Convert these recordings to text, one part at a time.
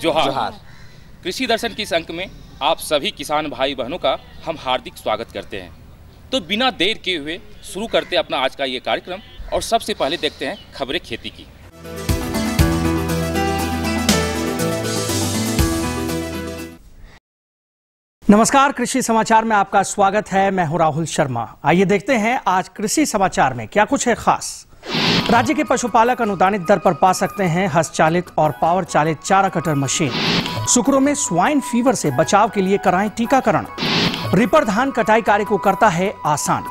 जोहार। कृषि दर्शन की इस अंक में आप सभी किसान भाई बहनों का हम हार्दिक स्वागत करते हैं। तो बिना देर किए हुए शुरू करते हैं अपना आज का ये कार्यक्रम और सबसे पहले देखते हैं खबरें खेती की। नमस्कार, कृषि समाचार में आपका स्वागत है। मैं हूं राहुल शर्मा। आइए देखते हैं आज कृषि समाचार में क्या कुछ है खास। राज्य के पशुपालक अनुदानित दर पर पा सकते हैं हस्त चालित और पावर चालित चारा कटर मशीन। सुकरों में स्वाइन फीवर से बचाव के लिए कराएं टीकाकरण। रिपर धान कटाई कार्य को करता है आसान।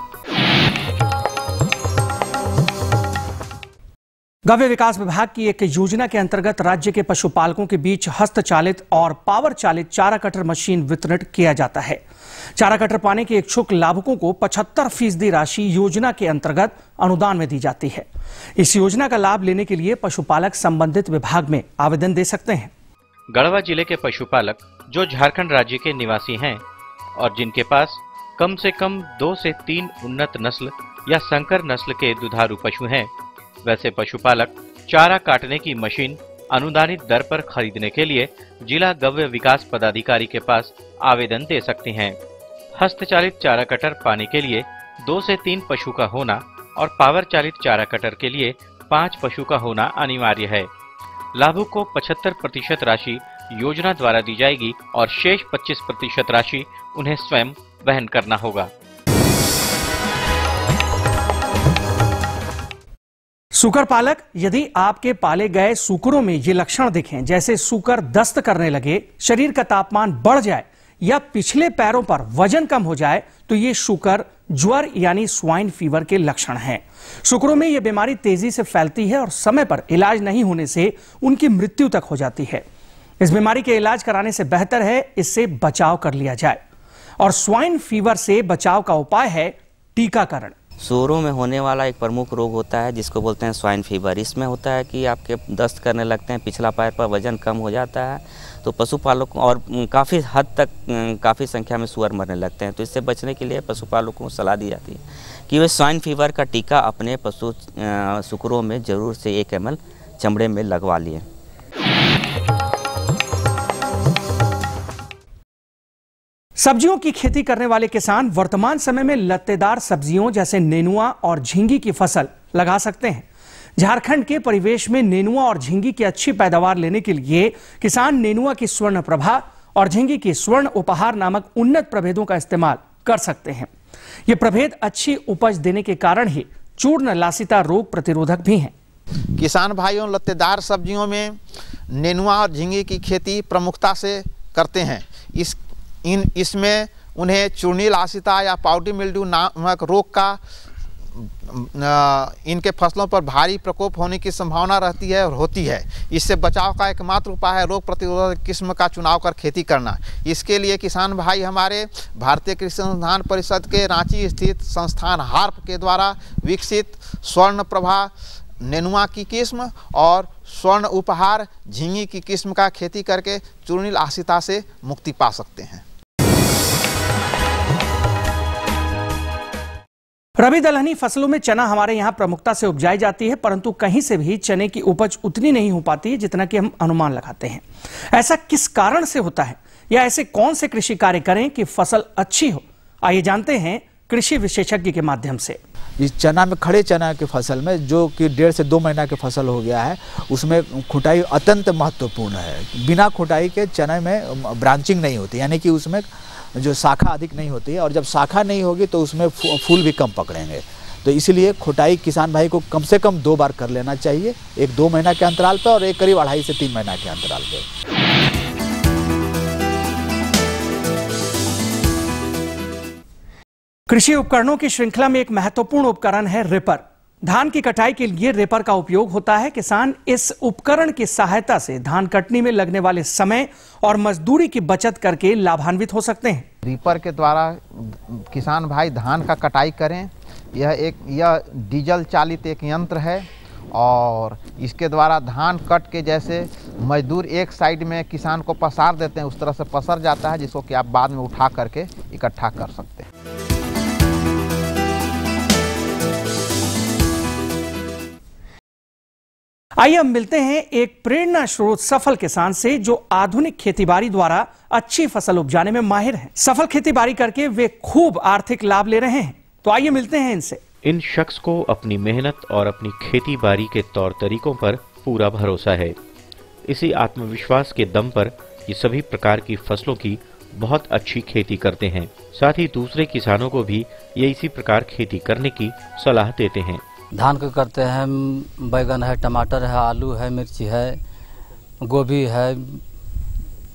गव्य विकास विभाग की एक योजना के अंतर्गत राज्य के पशुपालकों के बीच हस्तचालित और पावर चालित चारा कटर मशीन वितरित किया जाता है। चारा कटर पाने के इच्छुक लाभुकों को 75% राशि योजना के अंतर्गत अनुदान में दी जाती है। इस योजना का लाभ लेने के लिए पशुपालक संबंधित विभाग में आवेदन दे सकते हैं। गढ़वा जिले के पशुपालक जो झारखंड राज्य के निवासी हैं और जिनके पास कम से कम 2 से 3 उन्नत नस्ल या संकर नस्ल के दुधारू पशु हैं, वैसे पशुपालक चारा काटने की मशीन अनुदानित दर पर खरीदने के लिए जिला गव्य विकास पदाधिकारी के पास आवेदन दे सकते हैं। हस्तचालित चारा कटर पाने के लिए 2 से 3 पशु का होना और पावर चालित चारा कटर के लिए 5 पशु का होना अनिवार्य है। लाभुक को 75% राशि योजना द्वारा दी जाएगी और शेष 25% राशि उन्हें स्वयं वहन करना होगा। सूकर पालक, यदि आपके पाले गए सूकरों में ये लक्षण दिखें, जैसे सूकर दस्त करने लगे, शरीर का तापमान बढ़ जाए या पिछले पैरों पर वजन कम हो जाए, तो ये सूकर ज्वर यानी स्वाइन फीवर के लक्षण हैं। सूकरों में यह बीमारी तेजी से फैलती है और समय पर इलाज नहीं होने से उनकी मृत्यु तक हो जाती है। इस बीमारी के इलाज कराने से बेहतर है इससे बचाव कर लिया जाए। और स्वाइन फीवर से बचाव का उपाय है टीकाकरण। सूअरों में होने वाला एक प्रमुख रोग होता है जिसको बोलते हैं स्वाइन फीवर। इसमें होता है कि आपके दस्त करने लगते हैं, पिछला पैर पर वजन कम हो जाता है, तो पशुपालकों और काफ़ी हद तक काफ़ी संख्या में सूअर मरने लगते हैं। तो इससे बचने के लिए पशुपालकों को सलाह दी जाती है कि वे स्वाइन फीवर का टीका अपने पशु सूकरों में जरूर से 1 ml चमड़े में लगवा लिए। सब्जियों की खेती करने वाले किसान वर्तमान समय में लत्तेदार सब्जियों जैसे नेनुआ और झींगी की फसल लगा सकते हैं। झारखंड के परिवेश में नेनुआ और झींगी की अच्छी पैदावार लेने के लिए किसान नेनुआ की स्वर्ण प्रभा और झींगी की स्वर्ण उपहार नामक उन्नत प्रभेदों का इस्तेमाल कर सकते हैं। ये प्रभेद अच्छी उपज देने के कारण ही चूर्ण लासिता रोग प्रतिरोधक भी हैं। किसान भाइयों, लत्तेदार सब्जियों में नेनुआ और झींगी की खेती प्रमुखता से करते हैं। इसमें उन्हें चूर्णी लासिता या पाउडरी मिल्ड्यू नामक रोग का इनके फसलों पर भारी प्रकोप होने की संभावना रहती है और होती है। इससे बचाव का एकमात्र उपाय है रोग प्रतिरोधक किस्म का चुनाव कर खेती करना। इसके लिए किसान भाई हमारे भारतीय कृषि अनुसंधान परिषद के रांची स्थित संस्थान हार्प के द्वारा विकसित स्वर्ण प्रभा नेनुआ की किस्म और स्वर्ण उपहार झींगी की किस्म का खेती करके चूर्णी लासिता से मुक्ति पा सकते हैं। रबी दलहनी फसलों में चना हमारे यहाँ प्रमुखता से उपजाई जाती है, परंतु कहीं से भी चने की उपज उतनी नहीं हो पाती जितना कि हम अनुमान लगाते हैं। ऐसा किस कारण से होता है या ऐसे कौन से कृषि कार्य करें कि फसल अच्छी हो? आइए जानते हैं कृषि विशेषज्ञ के माध्यम से। इस चना में, खड़े चना की फसल में, जो कि 1.5 से 2 महीना की फसल हो गया है, उसमें खुटाई अत्यंत महत्वपूर्ण है। बिना खुटाई के चने में ब्रांचिंग नहीं होती, यानी कि उसमें जो शाखा अधिक नहीं होती है, और जब शाखा नहीं होगी तो उसमें फूल भी कम पकड़ेंगे। तो इसलिए खुटाई किसान भाई को कम से कम 2 बार कर लेना चाहिए, एक 2 महीना के अंतराल पर और एक करीब 2.5 से 3 महीना के अंतराल पर। कृषि उपकरणों की श्रृंखला में एक महत्वपूर्ण उपकरण है रिपर। धान की कटाई के लिए रिपर का उपयोग होता है। किसान इस उपकरण की सहायता से धान कटनी में लगने वाले समय और मजदूरी की बचत करके लाभान्वित हो सकते हैं। रिपर के द्वारा किसान भाई धान का कटाई करें। यह डीजल चालित एक यंत्र है और इसके द्वारा धान कट के, जैसे मजदूर एक साइड में किसान को पसार देते हैं, उस तरह से पसर जाता है, जिसको कि आप बाद में उठा करके इकट्ठा कर सकते हैं। आइए हम मिलते हैं एक प्रेरणा स्रोत सफल किसान से जो आधुनिक खेतीबाड़ी द्वारा अच्छी फसल उपजाने में माहिर हैं। सफल खेतीबाड़ी करके वे खूब आर्थिक लाभ ले रहे हैं। तो आइए मिलते हैं इनसे। इन शख्स को अपनी मेहनत और अपनी खेती-बाड़ी के तौर तरीकों पर पूरा भरोसा है। इसी आत्मविश्वास के दम पर ये सभी प्रकार की फसलों की बहुत अच्छी खेती करते हैं। साथ ही दूसरे किसानों को भी ये इसी प्रकार खेती करने की सलाह देते हैं। धान को करते हैं, बैगन है, टमाटर है, आलू है, मिर्ची है, गोभी है,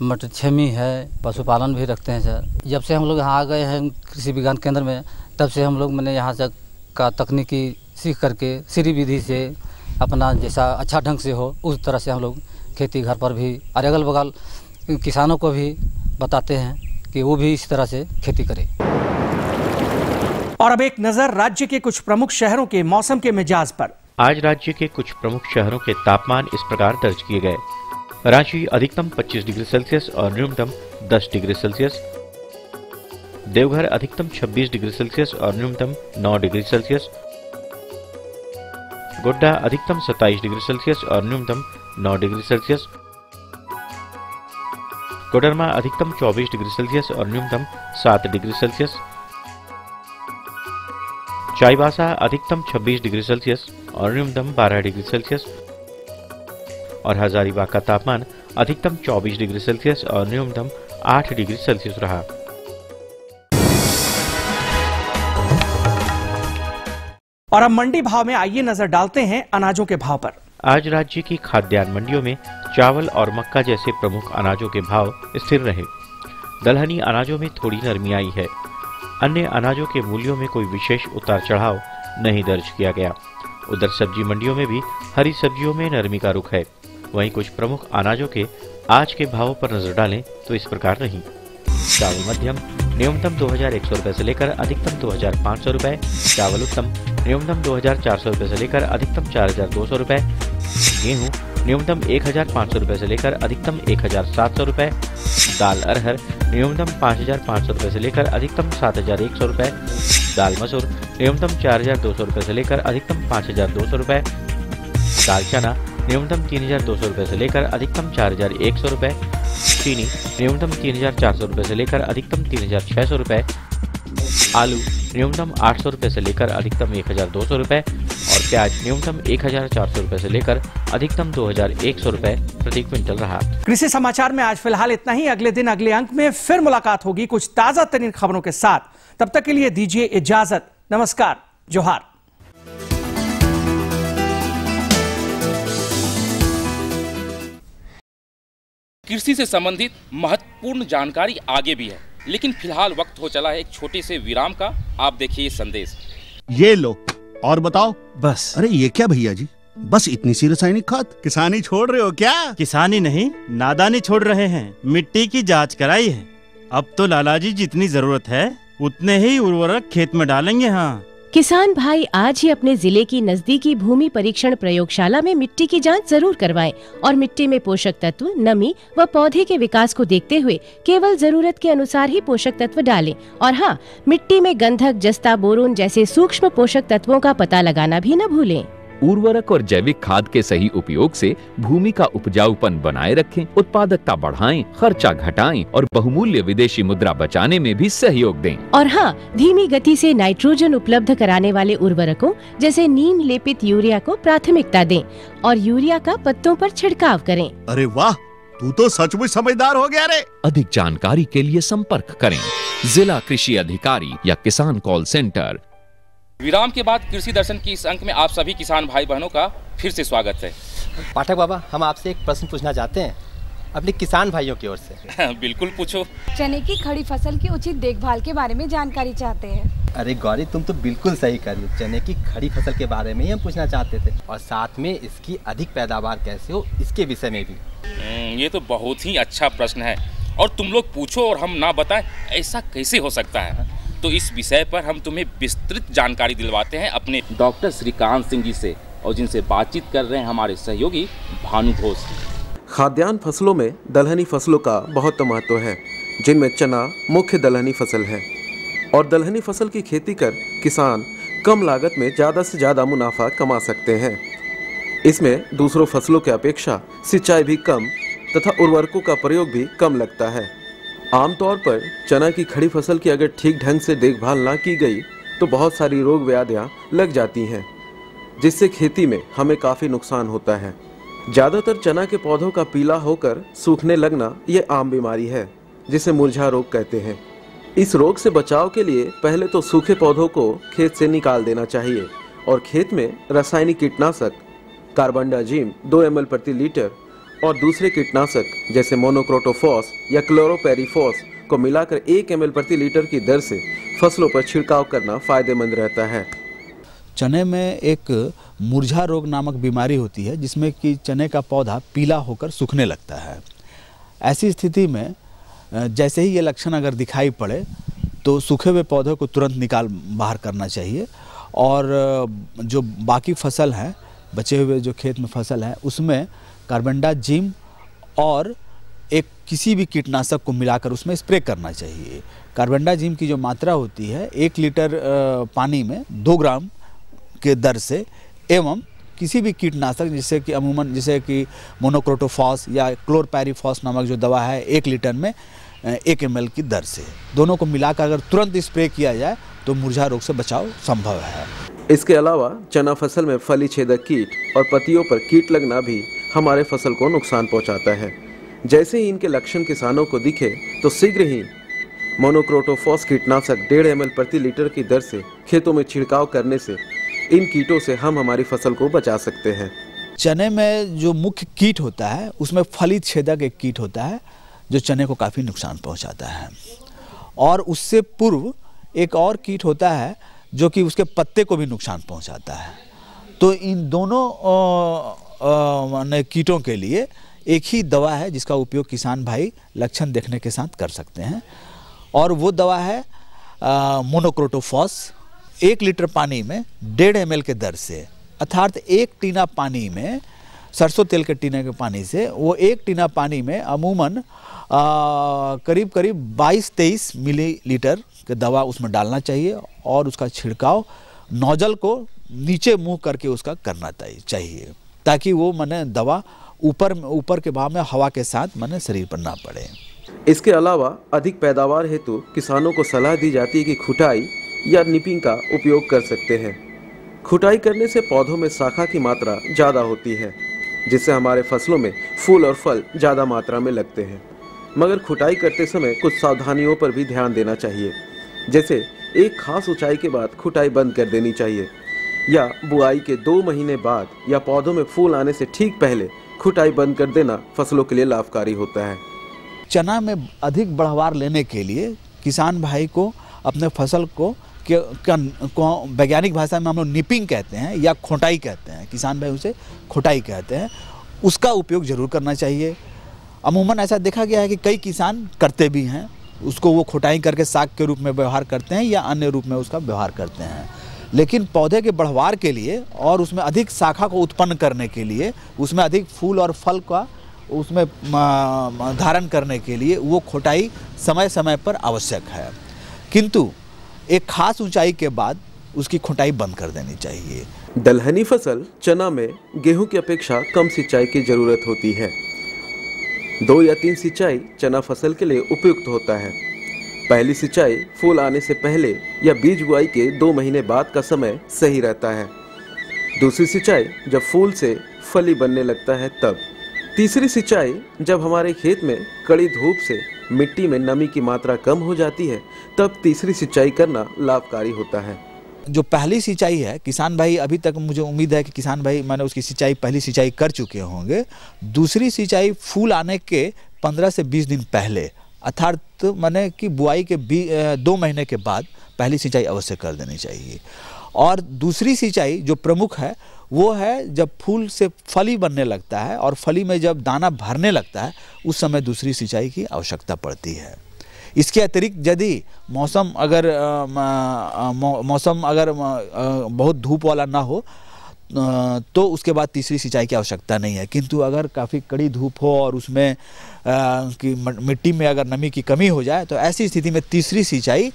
मटर छेमी है, पशुपालन भी रखते हैं सर। जब से हम लोग यहाँ आ गए हैं कृषि विज्ञान केंद्र में, तब से हम लोग मैंने यहाँ से का तकनीकी सीख करके सीरी विधि से अपना जैसा अच्छा ढंग से हो उस तरह से हम लोग खेती घर पर भी और अगल बगल किसानों को भी बताते हैं कि वो भी इस तरह से खेती करें। और अब एक नजर राज्य के कुछ प्रमुख शहरों के मौसम के मिजाज पर। आज राज्य के कुछ प्रमुख शहरों के तापमान इस प्रकार दर्ज किए गए। रांची अधिकतम 25 डिग्री सेल्सियस और न्यूनतम 10 डिग्री सेल्सियस। देवघर अधिकतम 26 डिग्री सेल्सियस और न्यूनतम 9 डिग्री सेल्सियस। गोड्डा अधिकतम 27 डिग्री सेल्सियस और न्यूनतम 9 डिग्री सेल्सियस। कोडरमा अधिकतम 24 डिग्री सेल्सियस और न्यूनतम 7 डिग्री सेल्सियस। चाईबासा अधिकतम 26 डिग्री सेल्सियस और न्यूनतम 12 डिग्री सेल्सियस। और हजारीबाग का तापमान अधिकतम 24 डिग्री सेल्सियस और न्यूनतम 8 डिग्री सेल्सियस रहा। और अब मंडी भाव में आइए नजर डालते हैं अनाजों के भाव पर। आज राज्य की खाद्यान्न मंडियों में चावल और मक्का जैसे प्रमुख अनाजों के भाव स्थिर रहे। दलहनी अनाजों में थोड़ी नरमी आई है। अन्य अनाजों के मूल्यों में कोई विशेष उतार चढ़ाव नहीं दर्ज किया गया। उधर सब्जी मंडियों में भी हरी सब्जियों में नरमी का रुख है। वहीं कुछ प्रमुख अनाजों के आज के भावों पर नजर डालें तो इस प्रकार रही। चावल मध्यम न्यूनतम 2100 रुपए से लेकर अधिकतम 2500 रुपए। चावल उत्तम न्यूनतम 2400 रुपए से लेकर अधिकतम 4200 रुपए। गेहूं न्यूनतम 1500 रुपए से लेकर अधिकतम 1700 रुपए। दाल अरहर न्यूनतम 5500 रुपए से लेकर अधिकतम 7100 रुपए। दाल मसूर न्यूनतम 4200 रुपए से लेकर अधिकतम 5200 रुपए। दाल चना न्यूनतम 3200 रुपए से लेकर अधिकतम 4100 रुपए। चीनी न्यूनतम 3400 रुपए से लेकर अधिकतम 3600 रुपए। आलू न्यूनतम 800 रुपए से लेकर अधिकतम 1200 रुपए और प्याज न्यूनतम 1400 रुपए से लेकर अधिकतम 2100 रुपए प्रति क्विंटल रहा। कृषि समाचार में आज फिलहाल इतना ही। अगले दिन अगले अंक में फिर मुलाकात होगी कुछ ताजा तरीन खबरों के साथ। तब तक के लिए दीजिए इजाजत। नमस्कार, जोहार। कृषि से संबंधित महत्वपूर्ण जानकारी आगे भी है, लेकिन फिलहाल वक्त हो चला है एक छोटे से विराम का। आप देखिए ये संदेश। ये लो और बताओ। बस। अरे ये क्या भैया जी, बस इतनी सी रासायनिक खाद? किसानी छोड़ रहे हो क्या? किसानी नहीं, नादानी छोड़ रहे हैं। मिट्टी की जांच कराई है। अब तो लाला जी जितनी जरूरत है उतने ही उर्वरक खेत में डालेंगे। हाँ, किसान भाई आज ही अपने जिले की नजदीकी भूमि परीक्षण प्रयोगशाला में मिट्टी की जांच जरूर करवाएं और मिट्टी में पोषक तत्व, नमी व पौधे के विकास को देखते हुए केवल जरूरत के अनुसार ही पोषक तत्व डालें। और हाँ, मिट्टी में गंधक, जस्ता, बोरोन जैसे सूक्ष्म पोषक तत्वों का पता लगाना भी न भूलें। उर्वरक और जैविक खाद के सही उपयोग से भूमि का उपजाऊपन बनाए रखें, उत्पादकता बढ़ाएं, खर्चा घटाएं और बहुमूल्य विदेशी मुद्रा बचाने में भी सहयोग दें। और हाँ, धीमी गति से नाइट्रोजन उपलब्ध कराने वाले उर्वरकों जैसे नीम लेपित यूरिया को प्राथमिकता दें और यूरिया का पत्तों पर छिड़काव करें। अरे वाह, तू तो सचमुच समझदार हो गया रे। अधिक जानकारी के लिए संपर्क करें जिला कृषि अधिकारी या किसान कॉल सेंटर। विराम के बाद कृषि दर्शन की इस अंक में आप सभी किसान भाई बहनों का फिर से स्वागत है। पाठक बाबा, हम आपसे एक प्रश्न पूछना चाहते हैं अपने किसान भाइयों की ओर से। बिल्कुल पूछो। चने की खड़ी फसल की उचित देखभाल के बारे में जानकारी चाहते हैं। अरे गौरी, तुम तो बिल्कुल सही कर रही हो। चने की खड़ी फसल के बारे में ही हम पूछना चाहते थे और साथ में इसकी अधिक पैदावार कैसे हो इसके विषय में भी। ये तो बहुत ही अच्छा प्रश्न है और तुम लोग पूछो और हम ना बताएं, ऐसा कैसे हो सकता है। तो इस विषय पर हम तुम्हें विस्तृत जानकारी दिलवाते हैं अपने डॉक्टर श्रीकांत सिंह जी से, और जिनसे बातचीत कर रहे हैं हमारे सहयोगी भानु घोष। खाद्यान्न फसलों में दलहनी फसलों का बहुत महत्व है, जिनमें चना मुख्य दलहनी फसल है और दलहनी फसल की खेती कर किसान कम लागत में ज़्यादा से ज़्यादा मुनाफा कमा सकते हैं। इसमें दूसरों फसलों की अपेक्षा सिंचाई भी कम तथा उर्वरकों का प्रयोग भी कम लगता है। आमतौर पर चना की खड़ी फसल की अगर ठीक ढंग से देखभाल ना की गई तो बहुत सारी रोग व्याधियां लग जाती हैं, जिससे खेती में हमें काफ़ी नुकसान होता है। ज़्यादातर चना के पौधों का पीला होकर सूखने लगना ये आम बीमारी है, जिसे मुरझा रोग कहते हैं। इस रोग से बचाव के लिए पहले तो सूखे पौधों को खेत से निकाल देना चाहिए और खेत में रासायनिक कीटनाशक कार्बेंडाजिम 2 ml प्रति लीटर और दूसरे कीटनाशक जैसे मोनोक्रोटोफॉस या क्लोरोपेरिफॉस को मिलाकर 1 ml प्रति लीटर की दर से फसलों पर छिड़काव करना फायदेमंद रहता है। चने में एक मुरझा रोग नामक बीमारी होती है, जिसमें कि चने का पौधा पीला होकर सूखने लगता है। ऐसी स्थिति में जैसे ही ये लक्षण अगर दिखाई पड़े तो सूखे हुए पौधों को तुरंत निकाल बाहर करना चाहिए और जो बाकी फसल है, बचे हुए जो खेत में फसल है, उसमें कार्बेंडाजिम और एक किसी भी कीटनाशक को मिलाकर उसमें स्प्रे करना चाहिए। कार्बेंडाजिम की जो मात्रा होती है 1 लीटर पानी में 2 ग्राम के दर से, एवं किसी भी कीटनाशक जैसे कि मोनोक्रोटोफॉस या क्लोरोपेरिफॉस नामक जो दवा है 1 लीटर में 1 ml की दर से, दोनों को मिलाकर अगर तुरंत स्प्रे किया जाए तो मुरझा रोग से बचाव संभव है। इसके अलावा चना फसल में फली छेदक कीट और पत्तियों पर कीट लगना भी हमारे फसल को नुकसान पहुंचाता है। जैसे ही इनके लक्षण किसानों को दिखे तो शीघ्र ही मोनोक्रोटोफॉस कीटनाशक 1.5 ml प्रति लीटर की दर से खेतों में छिड़काव करने से इन कीटों से हम हमारी फसल को बचा सकते हैं। चने में जो मुख्य कीट होता है उसमें फली छेदक एक कीट होता है जो चने को काफ़ी नुकसान पहुंचाता है, और उससे पूर्व एक और कीट होता है जो कि उसके पत्ते को भी नुकसान पहुंचाता है। तो इन दोनों कीटों के लिए एक ही दवा है जिसका उपयोग किसान भाई लक्षण देखने के साथ कर सकते हैं, और वो दवा है मोनोक्रोटोफॉस। 1 लीटर पानी में 1.5 ml के दर से, अर्थात 1 टीना पानी में, सरसों तेल के टीने के पानी से, वो 1 टीना पानी में अमूमन करीब 22-23 मिलीलीटर की दवा उसमें डालना चाहिए और उसका छिड़काव नोजल को नीचे मुंह करके उसका करना चाहिए, ताकि वो माने दवा ऊपर के भाव में हवा के साथ माने शरीर पर ना पड़े। इसके अलावा अधिक पैदावार हेतु किसानों को सलाह दी जाती है कि खुटाई या निपिंग का उपयोग कर सकते हैं। खुटाई करने से पौधों में शाखा की मात्रा ज़्यादा होती है, जिससे हमारे फसलों में फूल और फल ज़्यादा मात्रा में लगते हैं। मगर खुटाई करते समय कुछ सावधानियों पर भी ध्यान देना चाहिए, जैसे एक खास ऊंचाई के बाद खुटाई बंद कर देनी चाहिए, या बुआई के 2 महीने बाद या पौधों में फूल आने से ठीक पहले खुटाई बंद कर देना फसलों के लिए लाभकारी होता है। चना में अधिक बढ़वार लेने के लिए किसान भाई को अपने फसल को वैज्ञानिक भाषा में हम लोग निपिंग कहते हैं या खोटाई कहते हैं, किसान भाई उसे खोटाई कहते हैं, उसका उपयोग जरूर करना चाहिए। अमूमन ऐसा देखा गया है कि कई किसान करते भी हैं, उसको वो खोटाई करके साग के रूप में व्यवहार करते हैं या अन्य रूप में उसका व्यवहार करते हैं। लेकिन पौधे के बढ़वार के लिए और उसमें अधिक शाखा को उत्पन्न करने के लिए, उसमें अधिक फूल और फल का उसमें धारण करने के लिए वो खोटाई समय समय पर आवश्यक है, किंतु एक खास ऊंचाई के बाद उसकी खुटाई बंद कर देनी चाहिए। दलहनी फसल चना में गेहूं की अपेक्षा कम सिंचाई की जरूरत होती है। 2 या 3 सिंचाई चना फसल के लिए उपयुक्त होता है। पहली सिंचाई फूल आने से पहले या बीज बुआई के 2 महीने बाद का समय सही रहता है। दूसरी सिंचाई जब फूल से फली बनने लगता है तब। तीसरी सिंचाई जब हमारे खेत में कड़ी धूप से मिट्टी में नमी की मात्रा कम हो जाती है तब तीसरी सिंचाई करना लाभकारी होता है। जो पहली सिंचाई है, किसान भाई अभी तक मुझे उम्मीद है कि किसान भाई मैंने उसकी सिंचाई पहली सिंचाई कर चुके होंगे। दूसरी सिंचाई फूल आने के 15 से 20 दिन पहले, अर्थात माने कि बुआई के 2 महीने के बाद पहली सिंचाई अवश्य कर देनी चाहिए। और दूसरी सिंचाई जो प्रमुख है वो है जब फूल से फली बनने लगता है और फली में जब दाना भरने लगता है, उस समय दूसरी सिंचाई की आवश्यकता पड़ती है। इसके अतिरिक्त यदि मौसम अगर बहुत धूप वाला ना हो तो उसके बाद तीसरी सिंचाई की आवश्यकता नहीं है, किंतु अगर काफ़ी कड़ी धूप हो और उसमें कि मिट्टी में अगर नमी की कमी हो जाए तो ऐसी स्थिति में तीसरी सिंचाई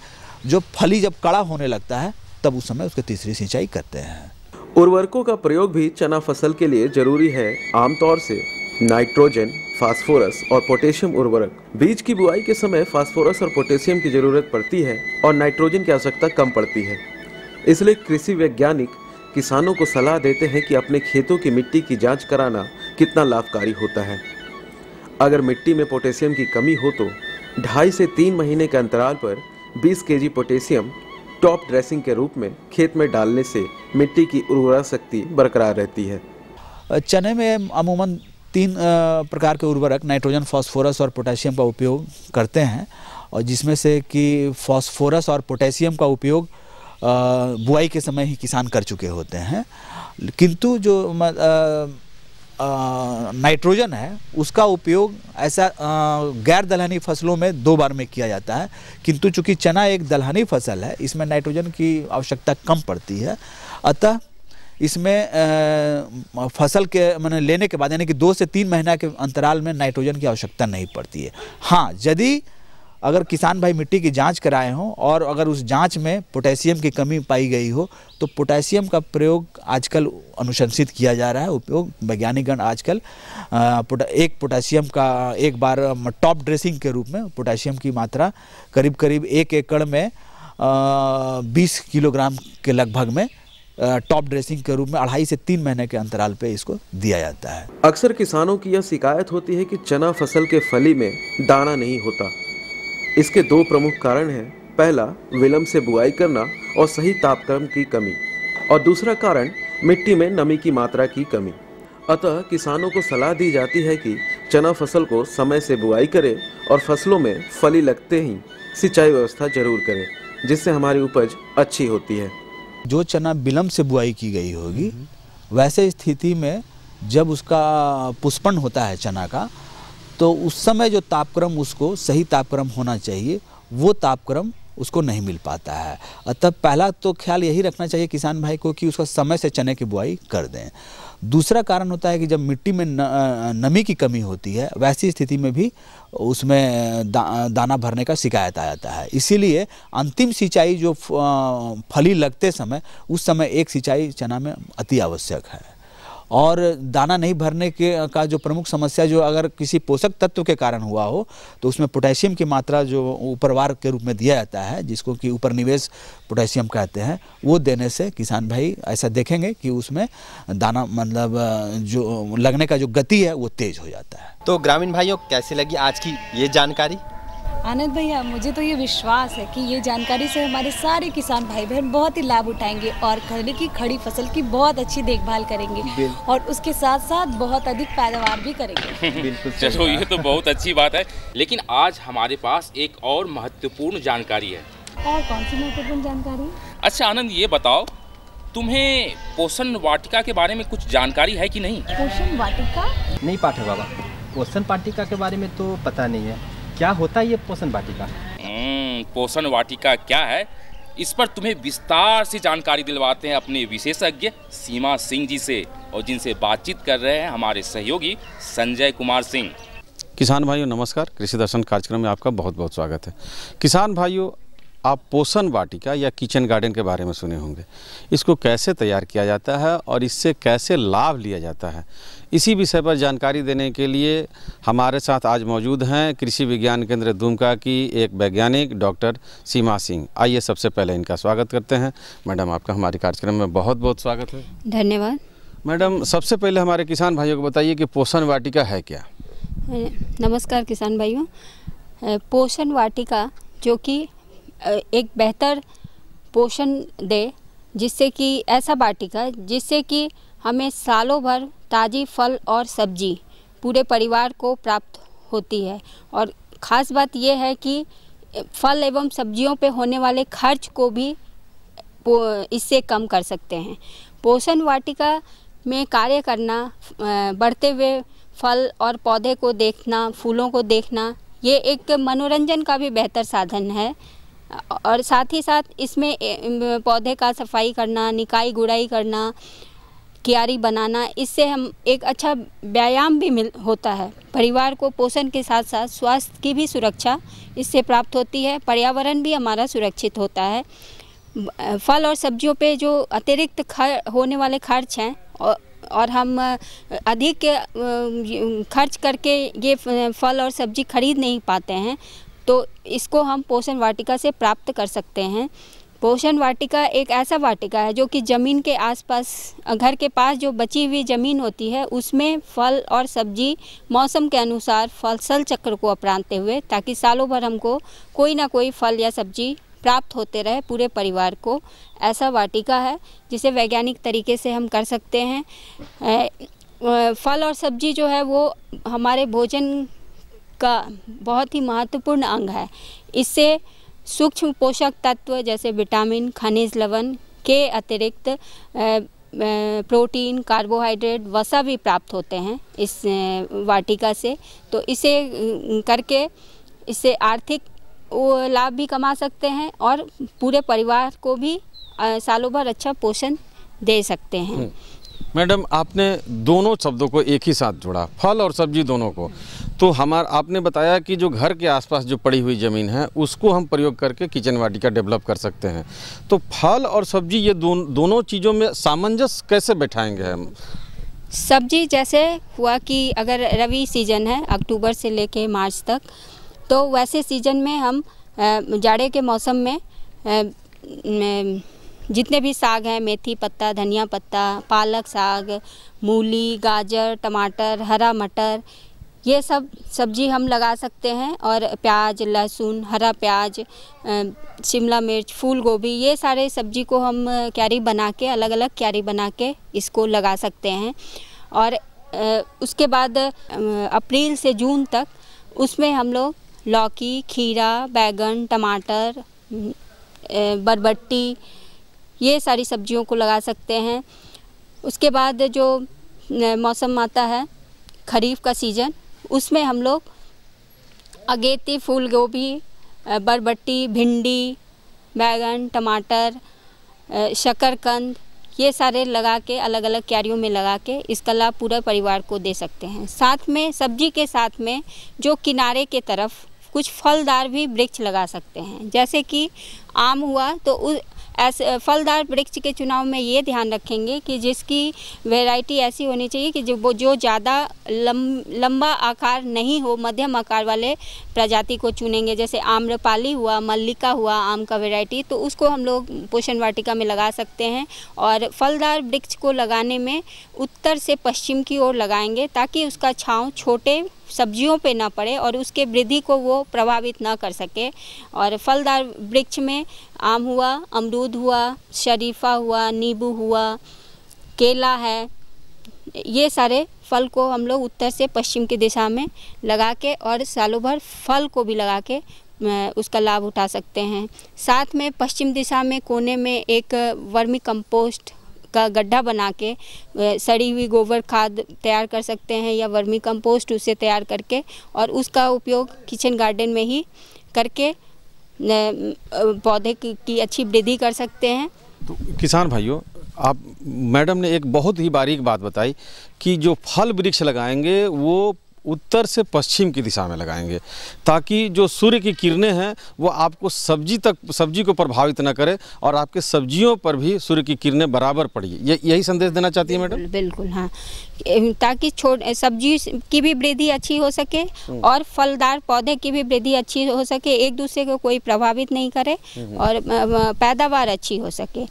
जो फली जब कड़ा होने लगता है तब उस समय उसकी तीसरी सिंचाई करते हैं। उर्वरकों का प्रयोग भी चना फसल के लिए जरूरी है। आमतौर से नाइट्रोजन, फास्फोरस और पोटेशियम उर्वरक। बीज की बुआई के समय फास्फोरस और पोटेशियम की जरूरत पड़ती है और नाइट्रोजन की आवश्यकता कम पड़ती है। इसलिए कृषि वैज्ञानिक किसानों को सलाह देते हैं कि अपने खेतों की मिट्टी की जांच कराना कितना लाभकारी होता है। अगर मिट्टी में पोटेशियम की कमी हो तो 2.5 से 3 महीने के अंतराल पर 20 केजी पोटेशियम टॉप ड्रेसिंग के रूप में खेत में डालने से मिट्टी की उर्वरा शक्ति बरकरार रहती है। चने में अमूमन 3 प्रकार के उर्वरक नाइट्रोजन, फास्फोरस और पोटेशियम का उपयोग करते हैं, और जिसमें से कि फास्फोरस और पोटेशियम का उपयोग बुआई के समय ही किसान कर चुके होते हैं। किंतु जो नाइट्रोजन है उसका उपयोग ऐसा गैर दलहनी फसलों में 2 बार में किया जाता है, किंतु चूंकि चना एक दलहनी फसल है इसमें नाइट्रोजन की आवश्यकता कम पड़ती है। अतः इसमें फसल के मैंने लेने के बाद यानी कि 2 से 3 महीना के अंतराल में नाइट्रोजन की आवश्यकता नहीं पड़ती है। हाँ, यदि अगर किसान भाई मिट्टी की जांच कराए हों और अगर उस जांच में पोटेशियम की कमी पाई गई हो तो पोटेशियम का प्रयोग आजकल अनुशंसित किया जा रहा है। उपयोग वैज्ञानिकगण आजकल एक पोटेशियम का एक बार टॉप ड्रेसिंग के रूप में पोटेशियम की मात्रा करीब करीब 1 एकड़ में 20 किलोग्राम के लगभग में टॉप ड्रेसिंग के रूप में 2.5 से 3 महीने के अंतराल पे इसको दिया जाता है। अक्सर किसानों की यह शिकायत होती है कि चना फसल के फली में दाना नहीं होता। इसके 2 प्रमुख कारण हैं। पहला, विलंब से बुआई करना और सही तापक्रम की कमी, और दूसरा कारण मिट्टी में नमी की मात्रा की कमी। अतः किसानों को सलाह दी जाती है कि चना फसल को समय से बुआई करें और फसलों में फली लगते ही सिंचाई व्यवस्था जरूर करें, जिससे हमारी उपज अच्छी होती है। जो चना विलंब से बुआई की गई होगी वैसे स्थिति में जब उसका पुष्पन होता है चना का, तो उस समय जो तापक्रम उसको सही तापक्रम होना चाहिए वो तापक्रम उसको नहीं मिल पाता है। अतः पहला तो ख्याल यही रखना चाहिए किसान भाई को कि उसका समय से चने की बुआई कर दें। दूसरा कारण होता है कि जब मिट्टी में नमी की कमी होती है वैसी स्थिति में भी उसमें दाना भरने का शिकायत आ जाता है। इसीलिए अंतिम सिंचाई जो फली लगते समय उस समय एक सिंचाई चना में अति आवश्यक है। और दाना नहीं भरने के का जो प्रमुख समस्या जो अगर किसी पोषक तत्व के कारण हुआ हो तो उसमें पोटेशियम की मात्रा जो ऊपरवार के रूप में दिया जाता है, जिसको कि ऊपर निवेश पोटेशियम कहते हैं, वो देने से किसान भाई ऐसा देखेंगे कि उसमें दाना मतलब जो लगने का जो गति है वो तेज हो जाता है। तो ग्रामीण भाइयों, कैसी लगी आज की ये जानकारी? आनंद भैया, मुझे तो ये विश्वास है कि ये जानकारी से हमारे सारे किसान भाई बहन बहुत ही लाभ उठाएंगे और खड़ी फसल की बहुत अच्छी देखभाल करेंगे और उसके साथ साथ बहुत अधिक पैदावार भी करेंगे। बिल्कुल। चलो, ये तो बहुत अच्छी बात है, लेकिन आज हमारे पास एक और महत्वपूर्ण जानकारी है। और कौन सी महत्वपूर्ण जानकारी? अच्छा आनंद, ये बताओ, तुम्हें पोषण वाटिका के बारे में कुछ जानकारी है कि नहीं? पोषण वाटिका? नहीं पाठक बाबा, पोषण वाटिका के बारे में तो पता नहीं है। क्या होता है ये पोषण वाटिका? पोषण वाटिका क्या है, इस पर तुम्हें विस्तार से जानकारी दिलवाते हैं अपने विशेषज्ञ सीमा सिंह जी से, और जिनसे बातचीत कर रहे हैं हमारे सहयोगी संजय कुमार सिंह। किसान भाइयों नमस्कार, कृषि दर्शन कार्यक्रम में आपका बहुत बहुत स्वागत है। किसान भाइयों, आप पोषण वाटिका या किचन गार्डन के बारे में सुने होंगे। इसको कैसे तैयार किया जाता है और इससे कैसे लाभ लिया जाता है, इसी विषय पर जानकारी देने के लिए हमारे साथ आज मौजूद हैं कृषि विज्ञान केंद्र दुमका की एक वैज्ञानिक डॉक्टर सीमा सिंह। आइए सबसे पहले इनका स्वागत करते हैं। मैडम, आपका हमारे कार्यक्रम में बहुत बहुत स्वागत है। धन्यवाद। मैडम, सबसे पहले हमारे किसान भाइयों को बताइए कि पोषण वाटिका है क्या? नमस्कार किसान भाइयों। पोषण वाटिका जो कि एक बेहतर पोषण दे, जिससे कि ऐसा वाटिका जिससे कि हमें सालों भर ताज़ी फल और सब्जी पूरे परिवार को प्राप्त होती है। और ख़ास बात यह है कि फल एवं सब्जियों पे होने वाले खर्च को भी इससे कम कर सकते हैं। पोषण वाटिका में कार्य करना, बढ़ते हुए फल और पौधे को देखना, फूलों को देखना, ये एक मनोरंजन का भी बेहतर साधन है। और साथ ही साथ इसमें पौधे का सफाई करना, निकाई गुड़ाई करना, क्यारी बनाना, इससे हम एक अच्छा व्यायाम भी होता है। परिवार को पोषण के साथ साथ स्वास्थ्य की भी सुरक्षा इससे प्राप्त होती है। पर्यावरण भी हमारा सुरक्षित होता है। फल और सब्जियों पे जो अतिरिक्त होने वाले खर्च हैं और हम अधिक खर्च करके ये फल और सब्जी खरीद नहीं पाते हैं, तो इसको हम पोषण वाटिका से प्राप्त कर सकते हैं। पोषण वाटिका एक ऐसा वाटिका है जो कि ज़मीन के आसपास, घर के पास जो बची हुई ज़मीन होती है उसमें फल और सब्जी मौसम के अनुसार फसल चक्र को अपनाते हुए, ताकि सालों भर हमको कोई ना कोई फल या सब्जी प्राप्त होते रहे पूरे परिवार को, ऐसा वाटिका है जिसे वैज्ञानिक तरीके से हम कर सकते हैं। फल और सब्जी जो है वो हमारे भोजन का बहुत ही महत्वपूर्ण अंग है। इससे सूक्ष्म पोषक तत्व जैसे विटामिन, खनिज लवण के अतिरिक्त प्रोटीन, कार्बोहाइड्रेट, वसा भी प्राप्त होते हैं इस वाटिका से। तो इसे करके इससे आर्थिक लाभ भी कमा सकते हैं और पूरे परिवार को भी सालों भर अच्छा पोषण दे सकते हैं। मैडम, आपने दोनों शब्दों को एक ही साथ जोड़ा, फल और सब्जी दोनों को। तो आपने बताया कि जो घर के आसपास जो पड़ी हुई ज़मीन है उसको हम प्रयोग करके किचन वाटिका डेवलप कर सकते हैं। तो फल और सब्जी ये दोनों चीज़ों में सामंजस्य कैसे बैठाएंगे हम? सब्जी जैसे हुआ कि अगर रबी सीजन है अक्टूबर से लेके मार्च तक, तो वैसे सीजन में हम जाड़े के मौसम में जितने भी साग हैं, मेथी पत्ता, धनिया पत्ता, पालक साग, मूली, गाजर, टमाटर, हरा मटर, ये सब सब्जी हम लगा सकते हैं। और प्याज, लहसुन, हरा प्याज, शिमला मिर्च, फूल गोभी, ये सारे सब्जी को हम क्यारी बना के, अलग अलग क्यारी बना के इसको लगा सकते हैं। और उसके बाद अप्रैल से जून तक उसमें हम लोग लौकी, खीरा, बैगन, टमाटर, बरबट्टी, ये सारी सब्जियों को लगा सकते हैं। उसके बाद जो मौसम आता है खरीफ का सीज़न, उसमें हम लोग अगेती, फूल गोभी, बरबट्टी, भिंडी, बैगन, टमाटर, शकरकंद, ये सारे लगा के अलग अलग क्यारियों में लगा के इसका लाभ पूरे परिवार को दे सकते हैं। साथ में सब्जी के साथ में जो किनारे के तरफ कुछ फलदार भी वृक्ष लगा सकते हैं, जैसे कि आम हुआ, तो ऐसे फलदार वृक्ष के चुनाव में ये ध्यान रखेंगे कि जिसकी वैरायटी ऐसी होनी चाहिए कि जो ज़्यादा लंबा आकार नहीं हो, मध्यम आकार वाले प्रजाति को चुनेंगे। जैसे आम्रपाली हुआ, मल्लिका हुआ, आम का वैरायटी, तो उसको हम लोग पोषण वाटिका में लगा सकते हैं। और फलदार वृक्ष को लगाने में उत्तर से पश्चिम की ओर लगाएंगे, ताकि उसका छांव छोटे सब्जियों पे ना पड़े और उसके वृद्धि को वो प्रभावित ना कर सके। और फलदार वृक्ष में आम हुआ, अमरूद हुआ, शरीफा हुआ, नींबू हुआ, केला है, ये सारे फल को हम लोग उत्तर से पश्चिम की दिशा में लगा के और सालों भर फल को भी लगा के उसका लाभ उठा सकते हैं। साथ में पश्चिम दिशा में कोने में एक वर्मी कंपोस्ट का गड्ढा बना के सड़ी हुई गोबर खाद तैयार कर सकते हैं, या वर्मी कंपोस्ट उसे तैयार करके और उसका उपयोग किचन गार्डन में ही करके पौधे की अच्छी वृद्धि कर सकते हैं। तो किसान भाइयों, आप मैडम ने एक बहुत ही बारीक बात बताई कि जो फल वृक्ष लगाएंगे वो उत्तर से पश्चिम की दिशा में लगाएंगे, ताकि जो सूर्य की किरणें हैं वो आपको सब्जी को प्रभावित न करे और आपके सब्जियों पर भी सूर्य की किरणें बराबर पड़ी। यही संदेश देना चाहती है मैडम? बिल्कुल, हाँ, ताकि सब्जी की भी वृद्धि अच्छी हो सके और फलदार पौधे की भी वृद्धि अच्छी हो सके, एक दूसरे को कोई प्रभावित नहीं करे और पैदावार अच्छी हो सके।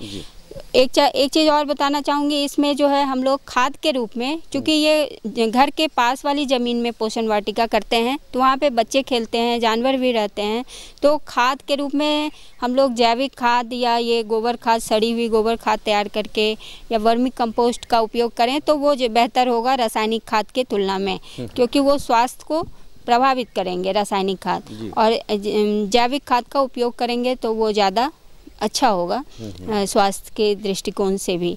एक चीज़ और बताना चाहूँगी, इसमें जो है हम लोग खाद के रूप में, क्योंकि ये घर के पास वाली ज़मीन में पोषण वाटिका करते हैं, तो वहाँ पे बच्चे खेलते हैं, जानवर भी रहते हैं, तो खाद के रूप में हम लोग जैविक खाद या ये गोबर खाद, सड़ी हुई गोबर खाद तैयार करके या वर्मी कंपोस्ट का उपयोग करें तो वो जो बेहतर होगा रासायनिक खाद के तुलना में, क्योंकि वो स्वास्थ्य को प्रभावित करेंगे रासायनिक खाद, और जैविक खाद का उपयोग करेंगे तो वो ज़्यादा अच्छा होगा स्वास्थ्य के दृष्टिकोण से भी।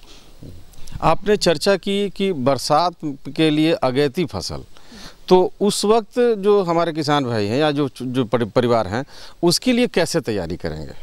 आपने चर्चा की कि बरसात के लिए अगेती फसल, तो उस वक्त जो हमारे किसान भाई हैं या जो परिवार हैं उसके लिए कैसे तैयारी करेंगे?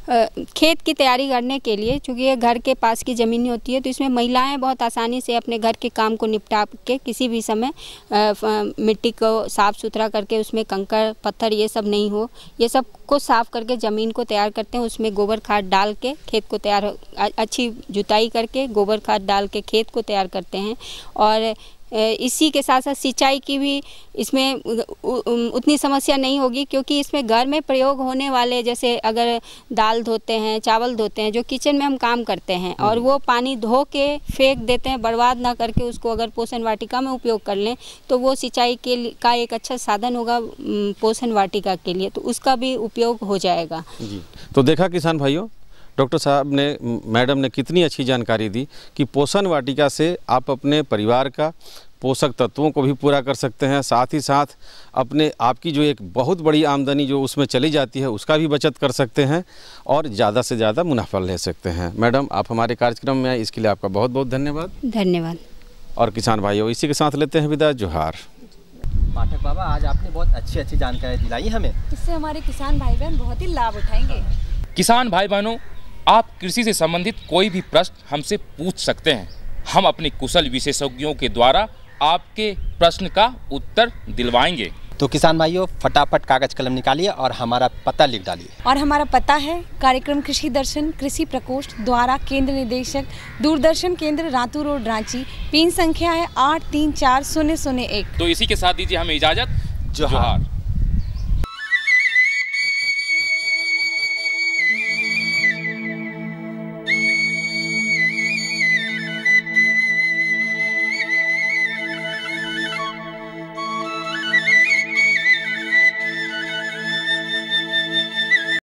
खेत की तैयारी करने के लिए, चूँकि ये घर के पास की ज़मीन होती है, तो इसमें महिलाएं बहुत आसानी से अपने घर के काम को निपटा के किसी भी समय मिट्टी को साफ़ सुथरा करके उसमें कंकड़ पत्थर ये सब नहीं हो, ये सब को साफ़ करके ज़मीन को तैयार करते हैं। उसमें गोबर खाद डाल के खेत को तैयार, अच्छी जुताई करके गोबर खाद डाल के खेत को तैयार करते हैं। और इसी के साथ साथ सिंचाई की भी इसमें उतनी समस्या नहीं होगी, क्योंकि इसमें घर में प्रयोग होने वाले, जैसे अगर दाल धोते हैं, चावल धोते हैं, जो किचन में हम काम करते हैं, और वो पानी धो के फेंक देते हैं, बर्बाद ना करके उसको अगर पोषण वाटिका में उपयोग कर लें तो वो सिंचाई का एक अच्छा साधन होगा पोषण वाटिका के लिए, तो उसका भी उपयोग हो जाएगा। जी, तो देखा किसान भाइयों, डॉक्टर साहब ने, मैडम ने कितनी अच्छी जानकारी दी कि पोषण वाटिका से आप अपने परिवार का पोषक तत्वों को भी पूरा कर सकते हैं, साथ ही साथ अपने आपकी जो एक बहुत बड़ी आमदनी जो उसमें चली जाती है उसका भी बचत कर सकते हैं और ज़्यादा से ज़्यादा मुनाफा ले सकते हैं। मैडम, आप हमारे कार्यक्रम में आए, इसके लिए आपका बहुत बहुत धन्यवाद। धन्यवाद। और किसान भाइयों, इसी के साथ लेते हैं विदा। जोहार। पाठक बाबा, आज आपने बहुत अच्छी अच्छी जानकारी दिलाई हमें, इससे हमारे किसान भाई बहन बहुत ही लाभ उठाएंगे। किसान भाई बहनों, आप कृषि से संबंधित कोई भी प्रश्न हमसे पूछ सकते हैं। हम अपने कुशल विशेषज्ञों के द्वारा आपके प्रश्न का उत्तर दिलवाएंगे। तो किसान भाइयों, फटाफट कागज कलम निकालिए और हमारा पता लिख डालिए। और हमारा पता है कार्यक्रम कृषि दर्शन कृषि प्रकोष्ठ द्वारा केंद्र निदेशक, दूरदर्शन केंद्र, रातू रोड, रांची। पिन संख्या है 834001। तो इसी के साथ दीजिए हमें इजाजत। जोहार।